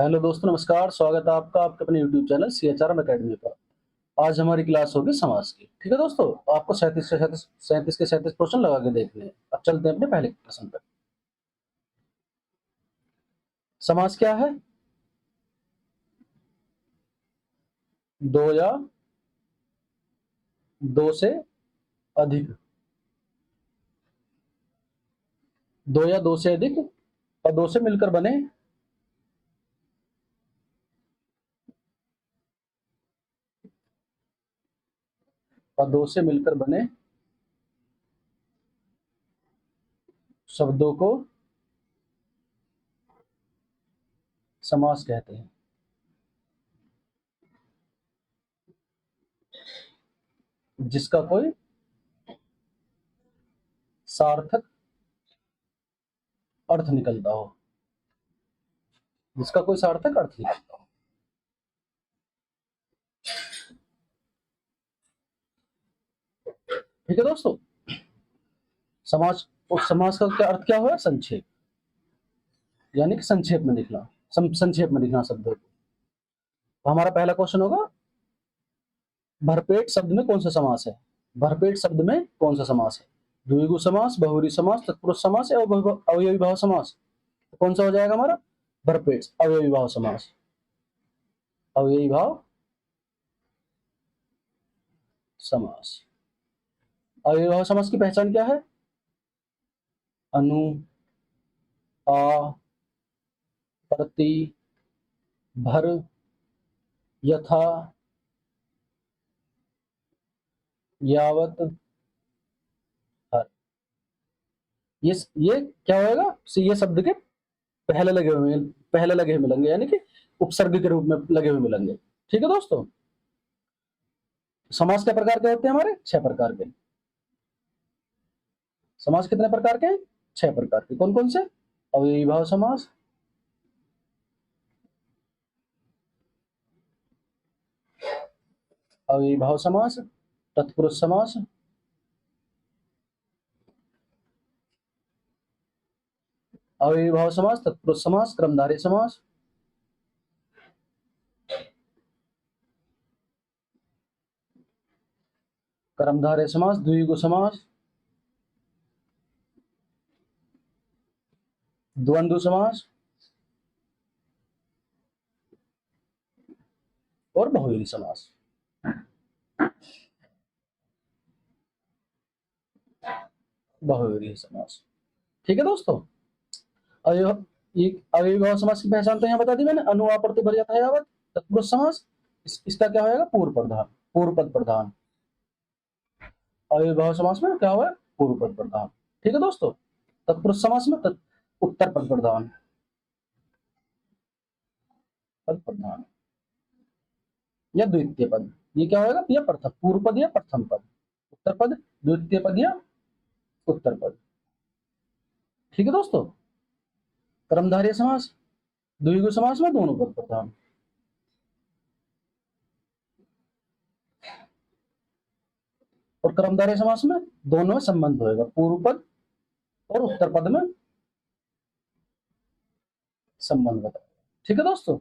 Hello दोस्तों, नमस्कार। स्वागत है आपका आपके अपने यूट्यूब चैनल CHRM अकेडमी पर। आज हमारी क्लास होगी समाज की। ठीक है दोस्तों, आपको 37 के 37 प्रश्न लगा के देखने हैं। अब चलते हैं अपने पहले प्रश्न पर। समाज क्या है? दो या दो से अधिक, दो या दो से अधिक और दो से मिलकर बने और दो से मिलकर बने शब्दों को समास कहते हैं। जिसका कोई सार्थक अर्थ निकलता हो, जिसका कोई सार्थक अर्थ निकलता हो। ठीक है दोस्तों, समाज और समाज का क्या अर्थ क्या हुआ? संक्षेप, यानी कि संक्षेप में लिखना, संक्षेप में लिखना शब्दों को। तो हमारा पहला क्वेश्चन होगा, भरपेट शब्द में कौन सा समास है? भरपेट शब्द में कौन सा समास है? द्विगु समास, बहुव्रीहि समास, तत्पुरुष समास या अवयवी भाव समास? तो कौन सा हो जाएगा हमारा? भरपेट अवयवी भाव समास। अवयवी भाव समास। अवयवी भाव समास की पहचान क्या है? अनु, आ, प्रति, भर, यथा, यावत, हर। ये क्या होएगा? ये शब्द के पहले लगे हुए मिलेंगे, यानी कि उपसर्ग के रूप में लगे हुए मिलेंगे। ठीक है दोस्तों, समास के प्रकार क्या होते हैं हमारे? 6 प्रकार के। समास कितने प्रकार के हैं? 6 प्रकार के। कौन कौन से? अव्ययी भाव समास, अव्ययी भाव समास, तत्पुरुष समास, अव्ययी भाव समास, तत्पुरुष समास, क्रमधारय समास, कर्मधारय समास, द्विगु समास, द्वंद्व समास और बहुव्रीहि समास। बहुव्रीहि समास। ठीक है दोस्तों, अव्ययी भाव समास की पहचान तो यहाँ बता दी मैंने। अनु, आ, प्रति, भर, यथा, यावत। तत्पुरुष समास, इसका क्या होगा? पूर्व प्रधान, पूर्व पद प्रधान। अव्ययी भाव समास में क्या हुआ? पूर्व पद प्रधान। ठीक है दोस्तों, तत्पुरुष समास में उत्तर पद प्रधान, पद प्रधान या द्वितीय पद। ये क्या होगा? या प्रथम, पूर्व पद या प्रथम पद, उत्तर पद, द्वितीय पद या उत्तर पद। ठीक है दोस्तों, कर्मधारय समास, द्विगु समास में दोनों पद प्रधान। और कर्मधारय समास में दोनों में संबंध होगा, पूर्व पद और उत्तर पद में संबंध बताएगा। ठीक है दोस्तों,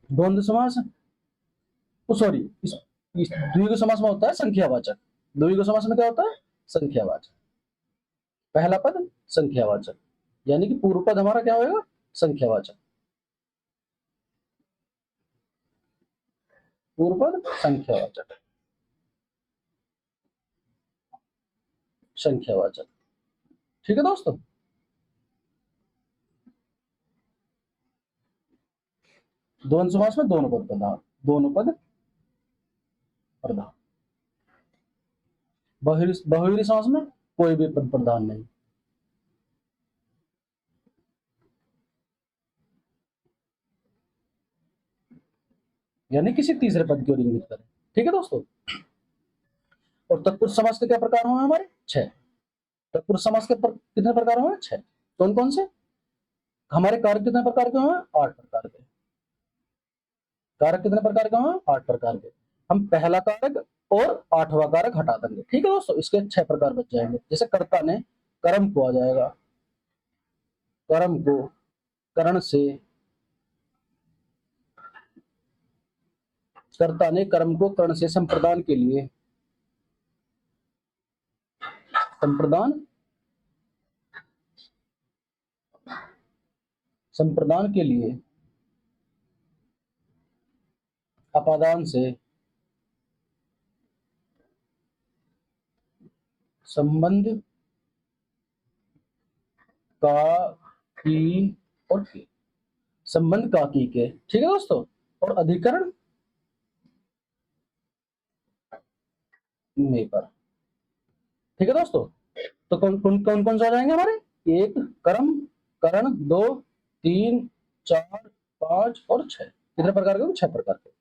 द्वंद्व समास, सॉरी, इस द्विगु समास में होता है संख्यावाचक। द्विगु समास में क्या होता है? संख्यावाचक। पहला पद संख्यावाचक, यानी कि पूर्व पद हमारा क्या होगा? संख्यावाचक। पूर्व पद संख्यावाचक, संख्यावाचक। ठीक है दोस्तों, द्वंद्व समास में दोनों पद प्रधान, दोनों पद प्रधान। बहुव्रीहि समास में कोई भी पद प्रधान नहीं। यानी किसी तीसरे पद को इंगित करें। ठीक है दोस्तों, और तत्पुरुष समास के क्या प्रकार हुए हमारे? 6। तत्पुरुष समास के कितने प्रकार हुए? 6। कौन कौन से? हमारे कारक कितने प्रकार के हुए? 8 प्रकार के। कारक कितने प्रकार के हुए? 8 प्रकार के। हम पहला कारक और 8वां कारक हटा देंगे। ठीक है दोस्तों, इसके 6 प्रकार बच जाएंगे। जैसे कर्ता ने कर्म को आ जाएगा, कर्म को, करण से, कर्ता ने कर्म को कर्ण से संप्रदान के लिए, संप्रदान, संप्रदान के लिए अपादान से संबंध का की और के, संबंध का की के, ठीक है दोस्तों, और अधिकरण में पर, ठीक है दोस्तों। तो कौन कौन कौन कौन से आ जाएंगे हमारे, एक कर्म, करण, दो, तीन, चार, पांच और छह। कितने प्रकार के, छह प्रकार के।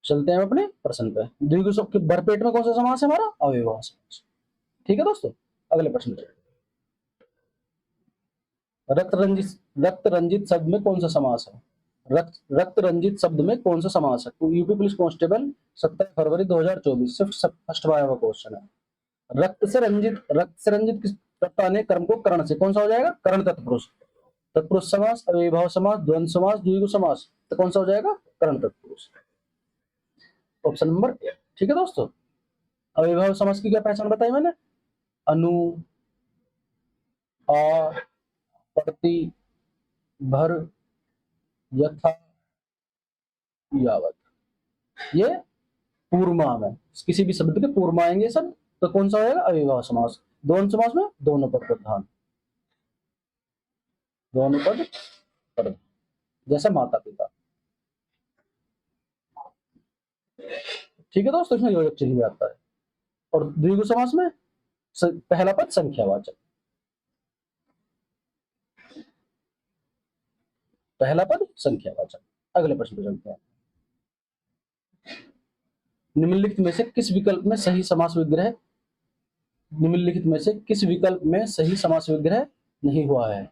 चलते हैं अपने प्रश्न पे। द्विगु के भरपेट में कौन सा समास है हमारा, अव्ययभाव समास, ठीक है दोस्तों। अगले प्रश्न पे, रक्त रंजित, रक्त रंजित शब्द में कौन सा समास है, रक्त रंजित शब्द में कौन सा समास है। तो यूपी पुलिस कांस्टेबल 17 फरवरी 2024 सिर्फ फर्स्ट वाया हुआ क्वेश्चन है। रक्त से रंजित किस कर्ता ने कर्म को करण से, कौन सा हो जाएगा, करण तत्पुरुष, तत्पुरुष समास, अव्ययभाव समास, द्वंद्व समास, द्विगु समास, तो कौन सा हो जाएगा, करण तत्पुरुष, ऑप्शन नंबर ए, ठीक है दोस्तों। अव्ययभाव समास की क्या पहचान बताई मैंने, अनु, आ, प्रति, भर, यथा, यावत, ये पूर्वमा में, किसी भी शब्द के पूर्व में आएंगे सब, तो कौन सा होगा, अव्ययभाव समास। द्वंद्व समास में दोनों पद प्रधान, दोनों पद प्रधान, जैसे माता पिता, ठीक है दोस्तों, इसमें योजक चिन्ह भी आता है। और द्विगु समास में पहला पद संख्यावाचक, पहला पद संख्यावाचक। अगले प्रश्न पे चलते हैं। निम्नलिखित में से किस विकल्प में सही समास विग्रह, निम्नलिखित में से किस विकल्प में सही समास विग्रह नहीं हुआ है।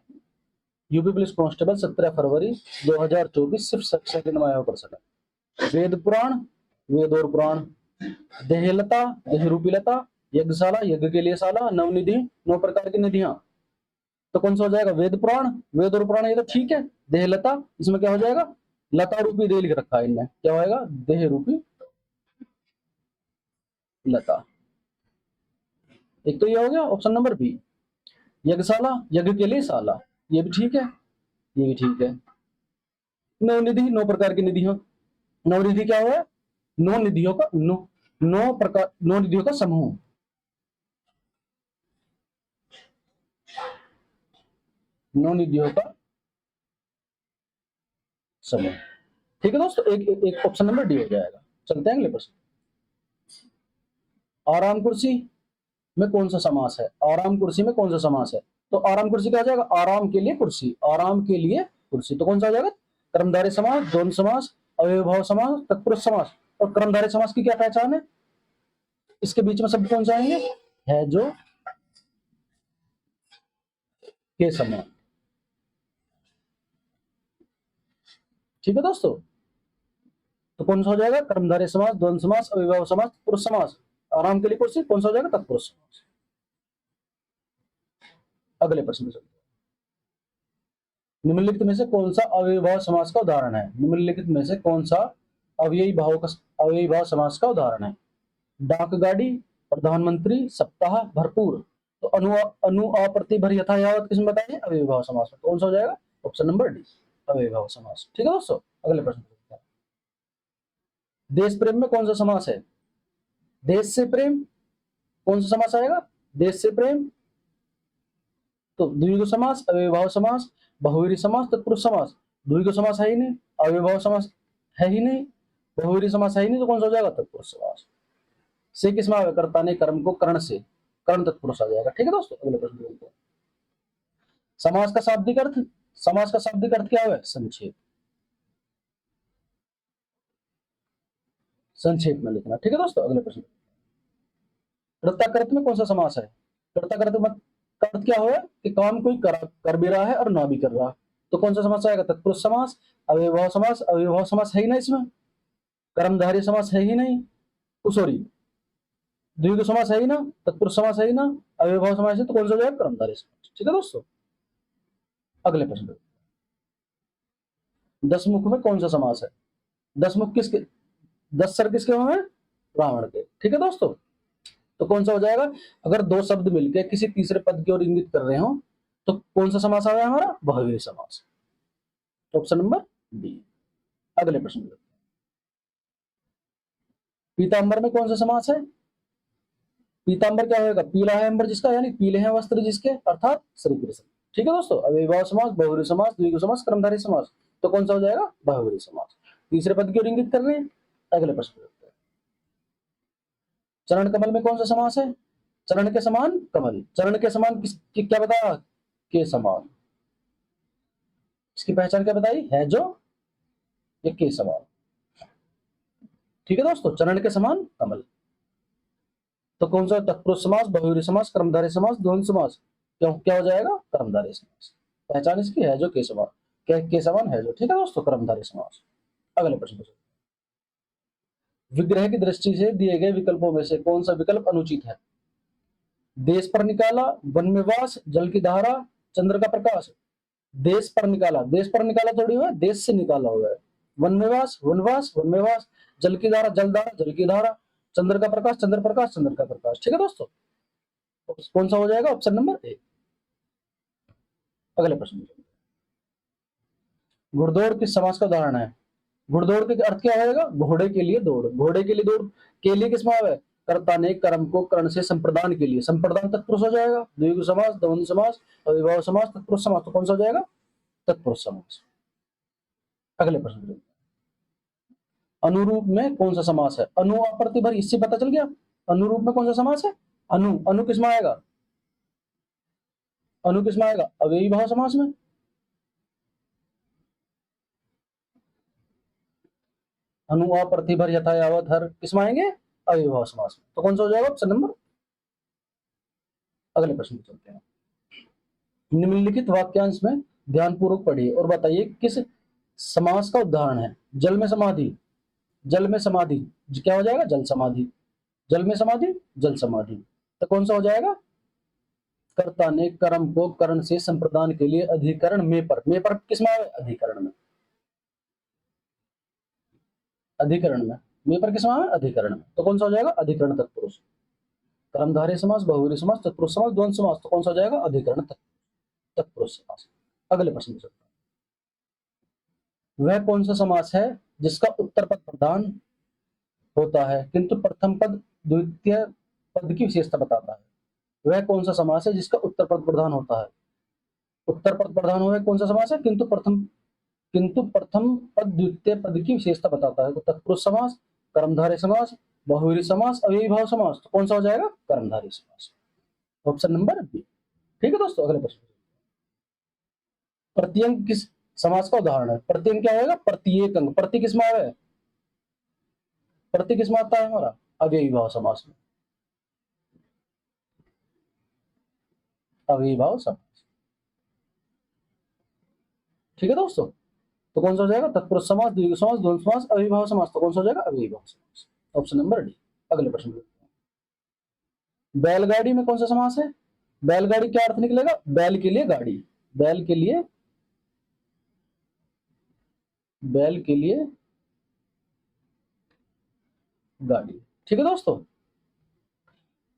यूपी पुलिस कांस्टेबल 17 फरवरी 2024 सिर्फ सेकंड में आया प्रश्न है। वेद पुराण, वेद और पुराण, देहलता, देहरूपी लता, यज्ञशाला, यज्ञ के लिए शाला, नवनिधि, 9 प्रकार की निधियां, तो कौन सा हो जाएगा, वेद पुराण, वेद और पुराण, ये तो ठीक है। देहलता, इसमें क्या हो जाएगा, लता रूपी देह लिख रखा है इनने, क्या होएगा, देह रूपी लता। एक तो ये हो गया ऑप्शन नंबर बी। यज्ञशाला, यज्ञ के लिए शाला, ये भी ठीक है, ये भी ठीक है। नवनिधि, 9 प्रकार की निधियां, नवनिधि क्या हुआ, 9 निधियों का, 9 प्रकार, 9 निधियों का समूह, 9 निधियों का समूह, ठीक है दोस्तों। एक ऑप्शन नंबर डी हो जाएगा। चलते हैं अगले प्रश्न। आराम कुर्सी में कौन सा समास है, आराम कुर्सी में कौन सा समास है। तो आराम कुर्सी क्या हो जाएगा, आराम के लिए कुर्सी, आराम के लिए कुर्सी, तो कौन सा हो जाएगा, कर्मधारय समास, द्वंद्व समास, अव्ययभाव समास, तत्पुरुष समास। और कर्मधारय समास की क्या पहचान है, इसके बीच में शब्द कौन से आएंगे, है जो, के समान, ठीक है दोस्तों। तो कौन सा हो जाएगा, कर्मधारय समास, द्वंद्व समास, अव्ययभाव समास, पुरुष समास। आराम के लिए कुर्सी कौन सा हो जाएगा, तत्पुरुष समास। अगले प्रश्न में चलते हैं। निम्नलिखित में से कौन सा अव्ययभाव समास का उदाहरण है, निम्नलिखित में से कौन सा अव्ययभाव समास का उदाहरण है। डाकगाड़ी, प्रधानमंत्री, सप्ताह, भरपूर, तो अनु अनु अप्रति भर यथा यावत किसमें बताइए, अव्ययभाव समास में, तो कौन सा हो जाएगा, ऑप्शन नंबर डी, अव्ययभाव समास, ठीक है दोस्तों। अगले प्रश्न, देश प्रेम में कौन सा समास है, देश से प्रेम, कौन सा समास आएगा, देश से प्रेम, तो द्विगु समास, अव्ययभाव समास, बहुव्रीहि समास, तत्पुरुष समास। द्विगु समास है ही नहीं, अव्ययभाव समास है ही नहीं, बहुव्रीहि समास है ही नहीं, तो कौन सा हो जाएगा, तत्पुरुष समास। से किस में कर्ता ने कर्म को कर्ण से, कर्ण तत्पुरुष आ जाएगा, ठीक है दोस्तों। अगले प्रश्न देखते हैं। समास का शाब्दिक अर्थ, समास का शाब्दिक अर्थ क्या है, संक्षेप, संक्षेप में लिखना, ठीक है दोस्तों। अगले प्रश्न, कर्ता में कौन सा समास है, कर्ता में का अर्थ क्या हुआ कि काम कोई कर भी रहा है और ना भी कर रहा, तो कौन सा समास आएगा, तत्पुरुष समास, अव्ययभाव समास, अव्ययभाव समास है ही ना इसमें, कर्मधारय समास है ही नहीं, सॉरी द्विगु समास है ही ना, तत्पुरुष समास है ही ना, अव्ययभाव समास है, तो कौन सा हो जाएगा, कर्मधारय समास, ठीक है दोस्तों। अगले प्रश्न, 10 मुख में कौन सा समास है? 10 मुख किसके, 10 सर किसके हुए हैं? रावण के। ठीक है दोस्तों, तो कौन सा हो जाएगा? अगर दो शब्द मिलकर किसी तीसरे पद की ओर इंगित कर रहे हो तो कौन सा समास आ गया हमारा? बहुव्रीहि समास। Option number B. अगले प्रश्न, पीतांबर में कौन सा समास है? पीतांबर क्या होगा? पीला है अंबर जिसका, यानी पीले हैं वस्त्र जिसके, अर्थात श्री कृष्ण। ठीक है दोस्तों, अव्ययीभाव समास, बहुव्रीहि समास, द्विगु समास, कर्मधारय समास, तो कौन सा हो जाएगा? बहुव्रीहि समास। तीसरे पद की ओर इंगित कर रहे हैं। अगले प्रश्न, चरण कमल में कौन सा समास है? चरण के समान कमल, चरण के समान क्या बताया? के समान। इसकी पहचान क्या बताई? है जो, ये के समान। ठीक है दोस्तों, चरण के समान कमल, तो कौन सा? तत्पुरुष समास, बहुव्रीहि समास, कर्मधारय समास, द्वंद्व समास, क्या हो जाएगा? कर्मधारय समास। पहचान इसकी है जो के समान, के समान है जो। ठीक है दोस्तों, कर्मधारय समास। अगले प्रश्न, विग्रह की दृष्टि से दिए गए विकल्पों में से कौन सा विकल्प अनुचित है? देश पर निकाला, वन में वास, जल की धारा, चंद्र का प्रकाश। देश पर निकाला, देश पर निकाला थोड़ी हुआ है, देश से निकाला हुआ है। वननिवास, वनवास, वनमेवास, जल की धारा, जलधारा, जल की धारा, चंद्र का प्रकाश, चंद्र प्रकाश, चंद्र का प्रकाश। ठीक है दोस्तों, कौन सा हो जाएगा? Option number A. अगले प्रश्न, घुड़दौड़ किस समास का उदाहरण है? घुड़दौड़ के अर्थ क्या होगा? घोड़े के लिए दौड़, घोड़े के लिए दौड़, के लिए किस भाव है? कर्ता ने कर्म को कर्ण से संप्रदान के लिए, संप्रदान तत्पुरुष हो जाएगा। द्विगु समास, द्वंद्व समास, अविभाव समास, तत्पुरुष समास, तो कौन सा हो जाएगा? तत्पुरुष समास। अगले प्रश्न, अनुरूप में कौन सा समास है? अनु अप्रतिभर, इससे पता चल गया अनुरूप में कौन सा समास है। अनु, अनु किसमें आएगा? अनु किसमें आएगा? अव्ययी भाव समास में। अनु अप्रतिभर यथा यावत हर किसमें आएंगे? अव्ययी भाव समास में, तो कौन सा हो जाएगा? Option number. अगले प्रश्न चलते हैं, निम्नलिखित वाक्यांश में ध्यानपूर्वक पढ़िए और बताइए किस समास का उदाहरण है। जल में समाधि, जल में समाधि क्या हो जाएगा? जल समाधि, जल में समाधि, जल समाधि, तो कौन सा हो जाएगा? कर्ता ने कर्म को कर्ण से संप्रदान के लिए अधिकरण में पर किस में? अधिकरण में, अधिकरण में पर किस में? अधिकरण में, तो कौन सा हो जाएगा? अधिकरण तत्पुरुष। कर्मधारय समास, बहुव्रीहि समास, तत्पुरुष समास, द्वंद्व समास, तो कौन सा हो जाएगा? अधिकरण तत्पुरुष समास। अगले प्रश्न, वह कौन सा समास है जिसका उत्तर पद प्रधान होता है किंतु प्रथम पद द्वितीय पद की विशेषता बताता है? वह कौन सा समास है जिसका उत्तर पद प्रधान होता है? उत्तर पद प्रधान हुआ कौन सा समास है? किंतु प्रथम पद द्वितीय पद की विशेषता बताता है, तो तत्पुरुष समास, कर्मधारय समास, बहुव्रीहि समास, अव्ययी भाव समास, तो कौन सा हो जाएगा? कर्मधारय समास। Option number B. ठीक है दोस्तों, अगले प्रश्न, प्रत्यंग किस समास का उदाहरण है? प्रत्यंग क्या होगा? प्रत्येक अंग, प्रति किस में आ है? प्रति किस में आता है हमारा? अव्ययी भाव समास में, अव्ययी भाव समास। ठीक है दोस्तों, तो कौन सा हो जाएगा? तत्पुरुष समास, द्विगु समास, द्वंद्व समास, अव्ययी भाव समास, तो कौन सा हो जाएगा? अव्ययी भाव समास। Option number D. अगले प्रश्न, बैलगाड़ी में कौन सा समास है? बैलगाड़ी क्या अर्थ निकलेगा? बैल के लिए गाड़ी, बैल के लिए, बैल के लिए गाड़ी। ठीक है दोस्तों,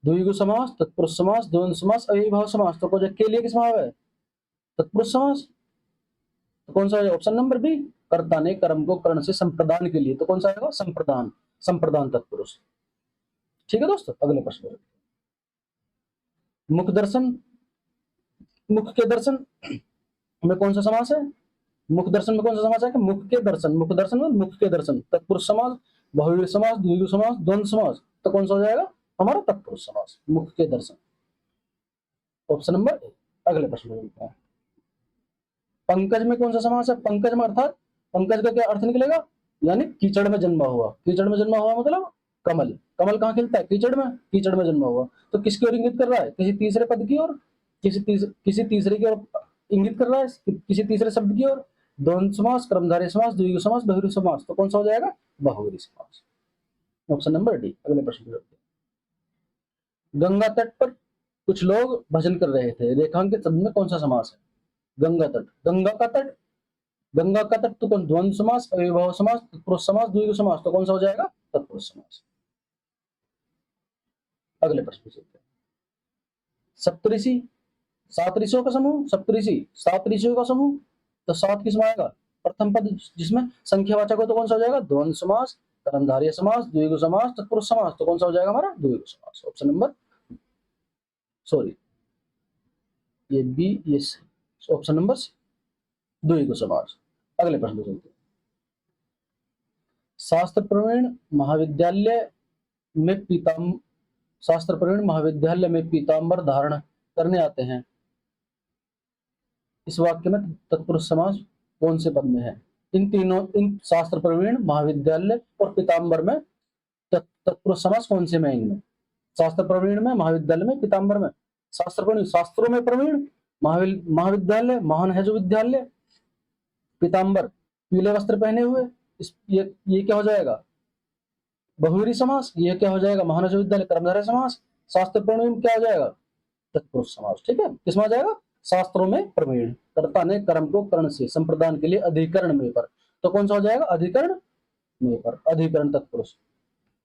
द्विगु समास, तत्पुरुष समास, द्वंद्व समास, अव्ययी भाव समास, तो कौन के लिए किस भाव है? तत्पुरुष समास, तो कौन सा है? Option number B. कर्ता ने कर्म को कर्ण से संप्रदान के लिए, तो कौन सा आएगा? संप्रदान, संप्रदान तत्पुरुष। ठीक है दोस्तों, अगले प्रश्न, मुख दर्शन, मुख के दर्शन में कौन सा समास है? मुख दर्शन में कौन सा समास है? कि मुख के दर्शन, मुख दर्शन में मुख के दर्शन, तत्पुरुष समास, बहुव्रीहि समास, द्विगु समास, द्वंद्व समास, तो कौन सा हो जाएगा हमारा? तत्पुरुष समास, मुख के दर्शन। Option number A. अगले प्रश्न में, पंकज में कौन सा समास है? पंकज में अर्थात पंकज का क्या अर्थ निकलेगा? यानी कीचड़ में जन्मा हुआ, कीचड़ में जन्मा हुआ मतलब कमल, कमल कहाँ खिलता है? कीचड़ में, कीचड़ में जन्मा हुआ, तो किसकी ओर इंगित कर रहा है? किसी तीसरे पद की ओर, किसी तीसरे की ओर इंगित कर रहा है, किसी तीसरे शब्द की ओर। द्वंद्व समास, कर्मधारय समास, द्विगु समास, बहुव्रीहि समास, तो कौन सा हो जाएगा? बहुव्रीहि समास। Option number D. अगले प्रश्न, गंगा तट पर कुछ लोग भजन कर रहे थे, रेखांकित शब्द में कौन सा समास है? गंगा तट, गंगा का तट, गंगा का तट तो कौन, द्वंद्व समास, अव्ययभाव समास, तत्पुरुष समास, द्विगु समास, तो कौन सा हो जाएगा, तत्पुरुष समास। अगले प्रश्न पे चलते हैं। सप्तऋषि, सात ऋषियों का समूह, सप्तऋषि सात ऋषियों का समूह, तो सात किसमें आएगा, प्रथम पद जिसमें संख्यावाचक हो तो कौन सा हो जाएगा, द्वंद्व समास, कर्मधारय समास, द्विगु समास, तत्पुरुष समास, तो कौन सा हो जाएगा हमारा, द्विगु समास। ऑप्शन नंबर, सॉरी ये बी, ये ऑप्शन नंबर सी, द्विगु समास। अगले प्रश्न पे चलते हैं। शास्त्र प्रवीण महाविद्यालय में पीताम शास्त्र प्रवीण महाविद्यालय में पीताम्बर धारण करने आते हैं, इस वाक्य में तत्पुरुष समास कौन से पद में है, इन तीनों, इन शास्त्र प्रवीण महाविद्यालय और पीताम्बर में तत्पुरुष समास कौन से में, इनमें, शास्त्र प्रवीण में, महाविद्यालय में, पीताम्बर में। शास्त्र प्रवीण, शास्त्रों में प्रवीण, महाविद्यालय महान है जो विद्यालय, पीताम्बर पीले वस्त्र पहने हुए, ये क्या हो जाएगा, बहुवीरी समास, ये क्या हो जाएगा, महान है जो विद्यालय, कर्मधारय समास। शास्त्र प्रवीण क्या हो जाएगा, तत्पुरुष समास। ठीक है, किसमें आ जाएगा, शास्त्रों में प्रवीण, कर्ता ने कर्म को कर्ण से संप्रदान के लिए अधिकरण में पर, तो कौन सा हो जाएगा, अधिकरण में पर, अधिकरण तत्पुरुष,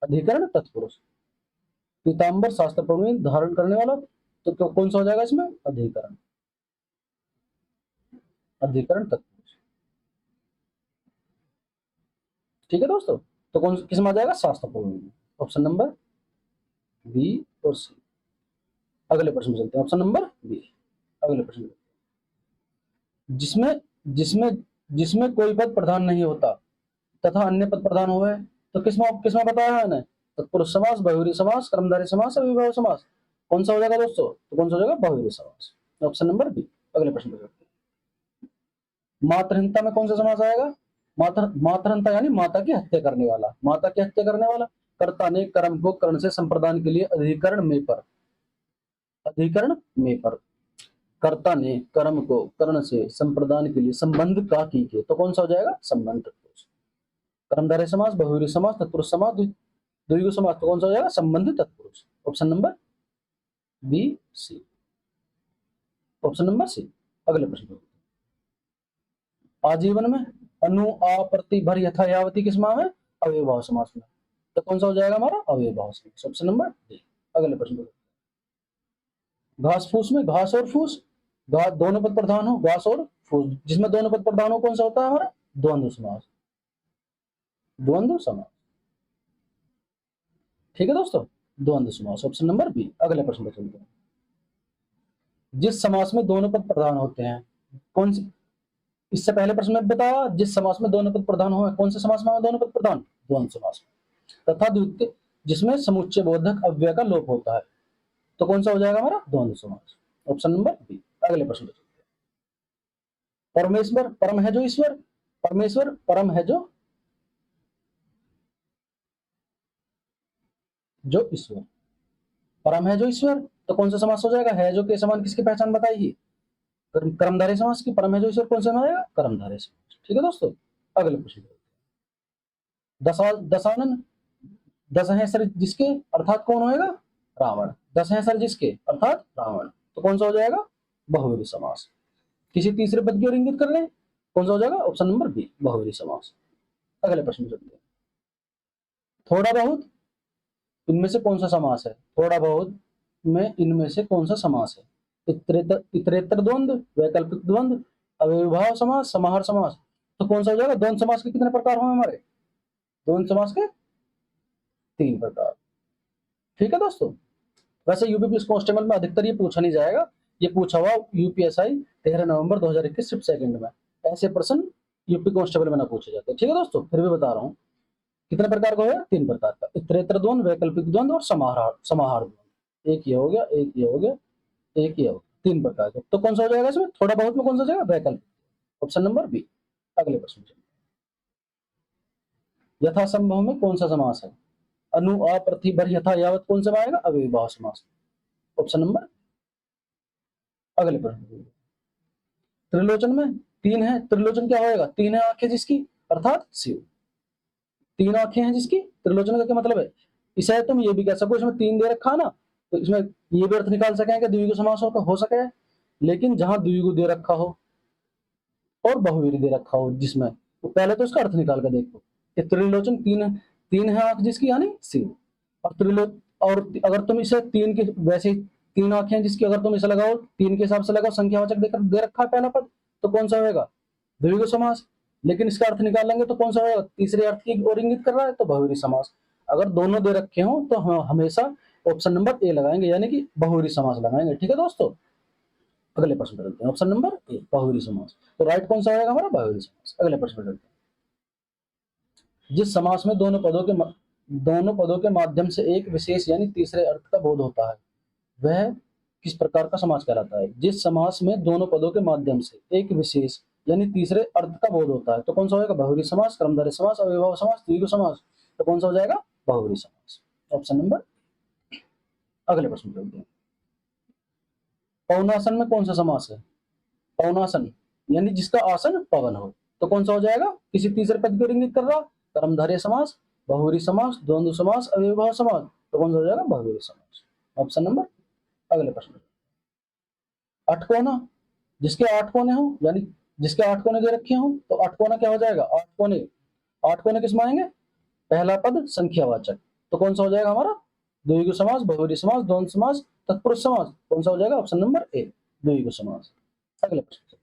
अधिकरण तत्पुरुष। पीताम्बर शास्त्र प्रवीण धारण करने वाला, तो कौन सा हो जाएगा इसमें, अधिकरण, अधिकरण तत्पुरुष। ठीक है दोस्तों, तो कौन किसमें आ जाएगा, शास्त्र प्रवीण। ऑप्शन नंबर बी और सी। अगले प्रश्न चलते हैं, ऑप्शन नंबर बी। अगले प्रश्न, जिसमें जिसमें जिसमें कोई पद प्रधान नहीं होता तथा अन्य पद प्रधान हुए, तो किसमें किसमें बताया है, तत्पुरुष समास, बहुवीरी समास, कर्मधारय समास, अव्ययभाव समास, कौन सा हो जाएगा दोस्तों, तो कौन सा हो जाएगा, बहुवीरी समास। Option number B. अगले प्रश्न पे चलते हैं। मातृहंता में कौन सा समास आएगा, मातृहंता यानी माता की हत्या करने वाला, माता की हत्या करने वाला। कर्ता ने कर्म को कर्ण से संप्रदान के लिए अधिकरण में पर, अधिकरण में पर, कर्ता ने कर्म को कर्ण से संप्रदान के लिए संबंध का कीजिए, तो कौन सा हो जाएगा, संबंध तत्पुरुष। कर्मधारय समास, बहुवीरी समास, तत्पुरुष समास, द्विगु समास, तो कौन सा हो जाएगा, संबंध तत्पुरुष। Option number B C, option number C. अगले प्रश्न, आजीवन में अनु आ प्रति भर यथा यावती किस माह में, अव्ययभाव समास में, तो कौन सा हो जाएगा हमारा, अव्ययभाव समास। Option number D. अगले प्रश्न, घास फूस में घास और फूस, घास दोनों पद प्रधान हो, घास और फूस, जिसमें दोनों पद प्रधान हो कौन सा होता है हमारा, द्वंद्व समास, द्वंद्व समास। ठीक है दोस्तों, द्वंद्व समास, ऑप्शन नंबर बी। अगले प्रश्न पर चलते हैं। जिस समास में दोनों पद प्रधान होते हैं, कौन से, इससे पहले प्रश्न में बताया, जिस समास में दोनों पद प्रधान हो, कौन से समास में दोनों पद प्रधान, द्वंद्व समास में। तथा द्वितीय जिसमें समुच्चय बोधक अव्यय का लोप होता है, तो कौन सा हो जाएगा हमारा, द्वंद्व समास। Option number B. अगले प्रश्न पर चलते हैं। परमेश्वर परम है जो ईश्वर, परमेश्वर परम है जो ईश्वर, परम है जो ईश्वर, तो कौन सा समास हो जाएगा, है जो के समान किसकी पहचान बताइए, कर्मधारय समास की। परम है जो ईश्वर कौन सा आएगा, कर्मधारय समास। ठीक है दोस्तों, अगले प्रश्न, दशानन, दस है सर जिसके, अर्थात कौन होएगा, रावण। दस है सर जिसके, अर्थात रावण, तो कौन सा हो जाएगा, बहुवीरी समास। किसी तीसरे पद की ओर इंगित कर ले, कौन सा हो जाएगा, ऑप्शन नंबर बी, बहुवीरी समास। अगले प्रश्न चलते हैं। थोड़ा बहुत इनमें से कौन सा समास है, थोड़ा बहुत में इनमें से कौन सा समास है, इतरेतर द्वंद्व, वैकल्पिक द्वंद्व, अव्ययभाव समास, समाहार समास, तो कौन सा हो जाएगा। द्वंद्व समास के कितने प्रकार हुए हमारे, द्वंद्व समास के 3 प्रकार। ठीक है दोस्तों, वैसे यूपीपीएससी कांस्टेबल में अधिकतर ये पूछा नहीं जाएगा, ये पूछा हुआ यूपीएसआई 13 नवंबर 2021 शिफ्ट सेकंड में, ऐसे प्रश्न यूपी कांस्टेबल में ना पूछे जाते। ठीक है दोस्तों, फिर भी बता रहा हूँ कितने प्रकार का हो गया, 3 प्रकार का, इतरेतर द्वंद्व, वैकल्पिक द्वंद्व और समाहार द्वंद्व। एक ये हो गया, एक ये हो गया, एक ये हो गया, 3 प्रकार के। तो कौन सा हो जाएगा इसमें, थोड़ा बहुत में कौन सा हो जाएगा, वैकल्पिक। Option number B. अगले प्रश्न, यथासंभव में कौन सा समास है, अनु आ प्रति भर यथा यावत कौन सा आएगा, अव्ययभाव समास। ऑप्शन नंबर, अगले प्रश्न, त्रिलोचन में 3 है, त्रिलोचन क्या होएगा, 3 है आंखें जिसकी, अर्थात शिव। 3 आंखें हैं जिसकी, त्रिलोचन का क्या मतलब है, इसे तुम ये भी कह सको, इसमें 3 दे रखा ना, तो इसमें ये भी अर्थ निकाल सकें कि द्विगु समास हो सके, लेकिन जहां द्विगु दे रखा हो और बहुवीरी दे रखा हो जिसमें, तो पहले तो इसका अर्थ निकाल कर देखो कि त्रिलोचन तीन तीन है आंख जिसकी, यानी शिव। और और अगर तुम इसे तीन के वैसे ही तीन आंखें जिसकी, अगर तुम इसे लगाओ तीन के हिसाब से लगाओ, संख्यावाचक देकर दे रखा है पहला पद, तो कौन सा होगा? द्विगु समास। लेकिन इसका अर्थ निकालेंगे तो कौन सा होगा? तीसरे अर्थ की ओर इंगित कर रहा है, तो बहुवीरी समास। अगर दोनों दे रखे हो तो हम हमेशा ऑप्शन नंबर ए लगाएंगे, यानी कि बहुवीरी समास लगाएंगे। ठीक है दोस्तों, अगले प्रश्न पर चलते हैं। ऑप्शन नंबर ए बहुवीरी समास, तो राइट कौन सा होगा हमारा? बहुवीरी समास। अगले प्रश्न पर चलते हैं। जिस समास में दोनों पदों के माध्यम से एक विशेष यानी तीसरे अर्थ का बोध होता है, वह किस प्रकार का समास कहलाता है? जिस समास में दोनों पदों के माध्यम से एक विशेष यानी तीसरे अर्थ का बोध होता है, तो कौन सा होगा? बहुवीरी समास, कर्मधारय समास, अव्ययभाव समास, द्विगु समास। तो कौन सा हो जाएगा? बहुवीरी समास, ऑप्शन नंबर। अगले प्रश्न पर चलते हैं। पवनासन में कौन सा समास है? पवनासन यानी जिसका आसन पवन हो, तो कौन सा हो जाएगा? किसी तीसरे पद को इंगित कर रहा, कर्मधारय समास, बहुवीरी समास, द्वंद्व समास, अव्ययभाव समास। तो कौन सा हो जाएगा? बहुवीरी समास, ऑप्शन नंबर। अगले प्रश्न। अठकोना, जिसके 8 कोने हो, यानी जिसके 8 कोने दे रखे हो, तो अठकोना क्या हो जाएगा? 8 कोने। 8 कोने किस में आएंगे? पहला पद संख्यावाचक, तो कौन सा हो जाएगा हमारा? द्विगु समास, बहुवीरी समास, द्वंद्व समास, तत्पुरुष समास। कौन सा हो जाएगा? ऑप्शन नंबर ए, द्विगु समास। अगले प्रश्न।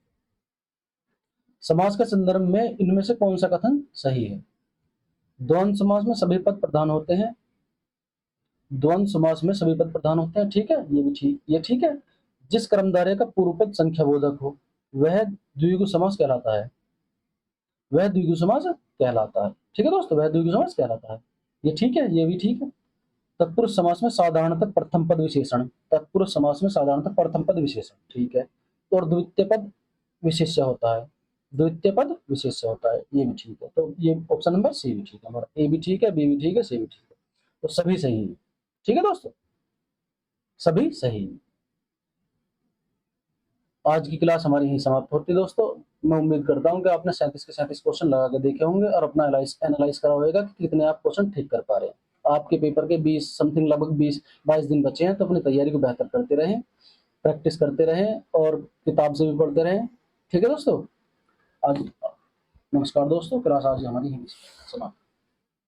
समास के संदर्भ में इनमें से कौन सा कथन सही है? द्वंद्व समास में सभी पद प्रधान होते हैं। द्वंद्व समास में सभी पद प्रधान होते हैं, ठीक है, ये भी ठीक, ये ठीक है। जिस कर्मधारय का पूर्व पद संख्याबोधक हो, वह द्विगु समास कहलाता है। वह द्विगु समास कहलाता है। ठीक है दोस्तों, वह द्विगु समास कहलाता है। ये ठीक है, ये भी ठीक है। तत्पुरुष समास में साधारणतः प्रथम पद विशेषण, तत्पुरुष समास में साधारणतः प्रथम पद विशेषण, ठीक है। और द्वितीय पद विशेष्य होता है, द्वितीय पद विशेष्य होता है, ये भी ठीक है। तो ये ऑप्शन नंबर सी भी ठीक है हमारा, ए भी ठीक है, बी भी ठीक है, सी भी ठीक है। तो सभी सही है। ठीक है दोस्तों, सभी सही। आज की क्लास हमारी यहीं समाप्त होती है दोस्तों। मैं उम्मीद करता हूँ कि आपने 37 के 37 क्वेश्चन लगा के देखे होंगे और अपना एनालाइज करा होगा कि कितने आप क्वेश्चन ठीक कर पा रहे हैं। आपके पेपर के 20 समथिंग लगभग 20-22 दिन बचे हैं, तो अपनी तैयारी को बेहतर करते रहें, प्रैक्टिस करते रहें और किताब से भी पढ़ते रहें। ठीक है दोस्तों, आज नमस्कार दोस्तों, क्लास आज हमारी यहीं समाप्त।